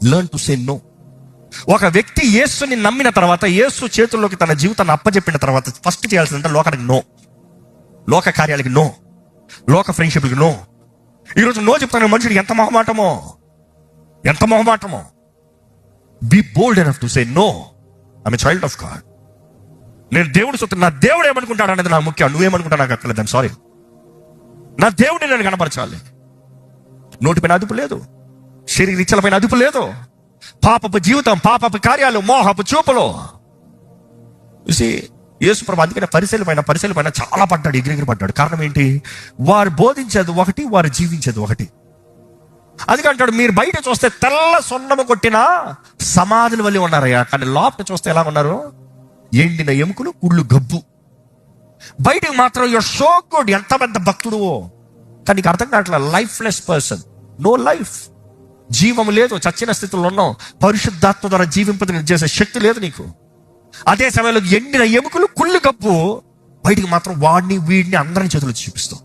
Learn to say no. ఒక వ్యక్తి యేసుని నమ్మిన తర్వాత, యేసు చేతుల్లోకి తన జీవితాన్ని అప్పచెప్పిన తర్వాత ఫస్ట్ చేయాల్సిందంటే లోకానికి నో. లోక కార్యాలకి నో, లోక ఫ్రెండ్షిప్కి నో. ఈరోజు నో చెప్తాను మనుషుడికి ఎంత మొహమాటమో, ఎంత మొహమాటమో. Be bold enough to say no. I'm a child of God. నేను దేవుడు సొత్తు, నా దేవుడు ఏమనుకుంటాడు అనేది నాకు ముఖ్యం. నువ్వేమనుకుంటా నాకు అక్కర్లేదు. I'm sorry. నా దేవుడిని నేను కనపరచాలి. నోటిపైన అదుపు లేదు, శరీర ఇచ్చలపైన అదుపు లేదు, పాపపు జీవితం, పాపపు కార్యాలు, మోహపు చూపులు. చూసి యేసుప్రభు అందుకనే పరిశీల పైన చాలా పడ్డాడు, ఎగిరెగిరి పడ్డాడు. కారణం ఏంటి? వారు బోధించేది ఒకటి, వారు జీవించేది ఒకటి. అందుకంటాడు, మీరు బయట చూస్తే తెల్ల సొన్నము కొట్టిన సమాధుల వల్ల ఉన్నారయ్యా, కానీ లోపల చూస్తే ఎలా ఉన్నారు? ఎండిన ఎముకలు, కుళ్ళు గబ్బు. బయటకు మాత్రం యువర్ సో గుడ్, ఎంత పెద్ద భక్తుడు, కానీ నీకు అర్థం కావట్లా. Lifeless person, no life. జీవం లేదు, చచ్చిన స్థితిలో ఉన్నావు. పరిశుద్ధాత్మ ద్వారా జీవింపజేసే శక్తి లేదు నీకు. అదే సమయంలో ఎండిన ఎముకలు, కుళ్ళు గబ్బు, బయటికి మాత్రం వాడిని వీడిని అందరిని చేతులు చూపిస్తావు.